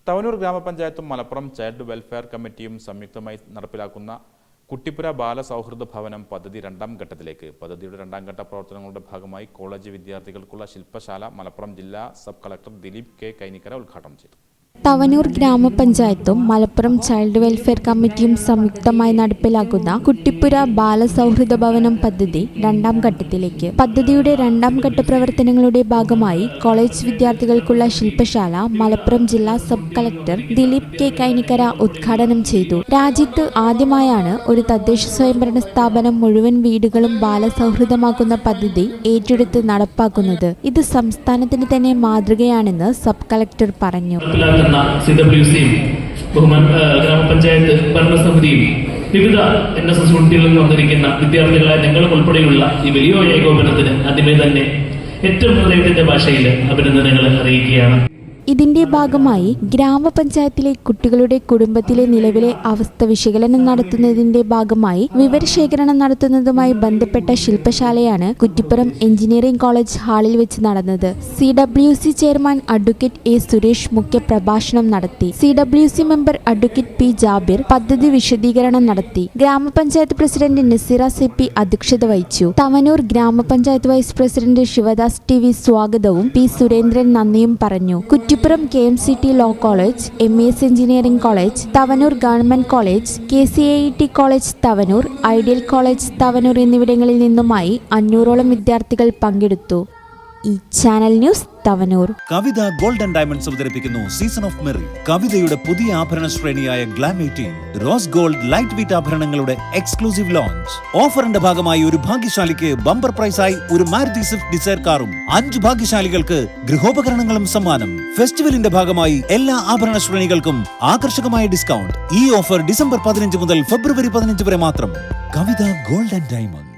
തവനൂർ ഗ്രാമപഞ്ചായത്തും Malappuram child welfare കമ്മിറ്റിയും സംയുക്തമായി നടപ്പിലാക്കുന്ന കുട്ടിപ്പുര ബാലസൗഹൃദ ഭവനം പദ്ധതി രണ്ടാം ഘട്ടത്തിലേക്ക്. പദ്ധതിയുടെ രണ്ടാം ഘട്ട പ്രവർത്തനങ്ങളുടെ ഭാഗമായി കോളേജ് വിദ്യാർത്ഥികൾക്കുള്ള ശില്പശാല മലപ്പുറം ജില്ലാ sub collector Dileep K Kainikkara ഉദ്ഘാടനം ചെയ്തു. തവനൂർ ഗ്രാമപഞ്ചായത്തും മലപ്പുറം ചൈൽഡ് വെൽഫെയർ കമ്മിറ്റിയും സംയുക്തമായി നടപ്പിലാക്കുന്ന കുട്ടിപ്പുര ബാലസൗഹൃദ ഭവനം പദ്ധതി രണ്ടാം ഘട്ടത്തിലേക്ക്. പദ്ധതിയുടെ രണ്ടാം ഘട്ട പ്രവർത്തനങ്ങളുടെ ഭാഗമായി കോളേജ് വിദ്യാർത്ഥികൾക്കുള്ള ശില്പശാല മലപ്പുറം ജില്ലാ sub collector Dileep K Kainikkara ഉദ്ഘാടനം ചെയ്തു. രാജ്യത്ത് ആദ്യമായാണ് ഒരു തദ്ദേശ സ്വയംഭരണ സ്ഥാപനം മുഴുവൻ വീടുകളും ബാലസൗഹൃദമാക്കുന്ന പദ്ധതി ഏറ്റെടുത്ത് നടപ്പാക്കുന്നത്. ഇത് സംസ്ഥാനത്തിന് തന്നെ മാതൃകയാണെന്ന് സബ് കളക്ടർ പറഞ്ഞു. CWCയും ഗ്രാമപഞ്ചായത്ത് ഭരണസമിതിയും വിവിധ NSS യൂണിറ്റുകളിൽ നിന്ന് വന്നിരിക്കുന്ന വിദ്യാർത്ഥികളായ ഞങ്ങളും ഉൾപ്പെടെയുള്ള ഈ വലിയ ഏകോപനത്തിന് ആദ്യമേ തന്നെ ഏറ്റവും ഹൃദയത്തിന്റെ ഭാഷയിൽ അഭിനന്ദനങ്ങൾ അറിയിക്കുകയാണ്. ഇതിന്റെ ഭാഗമായി ഗ്രാമപഞ്ചായത്തിലെ കുട്ടികളുടെ കുടുംബത്തിലെ നിലവിലെ അവസ്ഥ വിശകലനം നടത്തുന്നതിന്റെ ഭാഗമായി വിവരശേഖരണം നടത്തുന്നതുമായി ബന്ധപ്പെട്ട ശില്പശാലയാണ് കുറ്റിപ്പുറം എഞ്ചിനീയറിംഗ് കോളേജ് ഹാളിൽ വെച്ച് നടന്നത്. CWC chairman advocate A Suresh മുഖ്യ പ്രഭാഷണം നടത്തി. CWC member advocate P Jabir പദ്ധതി വിശദീകരണം നടത്തി. ഗ്രാമപഞ്ചായത്ത് പ്രസിഡന്റ് നസീറ CP അധ്യക്ഷത വഹിച്ചു. തവനൂർ ഗ്രാമപഞ്ചായത്ത് വൈസ് പ്രസിഡന്റ് ശിവദാസ് TV സ്വാഗതവും P സുരേന്ദ്രൻ നന്ദിയും പറഞ്ഞു. Kuttippuram KMCT law college, MES engineering college, Thavanur government college, KCAET college Thavanur, ideal college Thavanur എന്നിവിടങ്ങളിൽ നിന്നുമായി 500ഓളം വിദ്യാർത്ഥികൾ പങ്കെടുത്തു. ഈ channel news Thavanur. Kavitha gold and diamonds അവതരിപ്പിക്കുന്നു സീസൺ ഓഫ് മെറി. കവിതയുടെ പുതിയ ആഭരണ ശ്രേണിയായ glam 18 rose gold light weight ആഭരണങ്ങളുടെ എക്സ്ക്ലൂസീവ് ലോഞ്ച്. ഓഫറിന്റെ ഭാഗമായി ഒരു ഭാഗ്യശാലിക്ക് ബമ്പർ പ്രൈസായി ഒരു മാരുതി സ്വിഫ്റ്റ് ഡിസയർ കാറും 5 ഭാഗ്യശാലികൾക്ക് ഗൃഹോപകരണങ്ങളും സമ്മാനം. ഫെസ്റ്റിവലിന്റെ ഭാഗമായി എല്ലാ ആഭരണ ശ്രേണികൾക്കും ആകർഷകമായ ഡിസ്കൗണ്ട്. ഈ ഓഫർ ഡിസംബർ 15 മുതൽ ഫെബ്രുവരി 15 വരെ മാത്രം. കവിത ഗോൾഡ് ആൻഡ് ഡയമണ്ട്.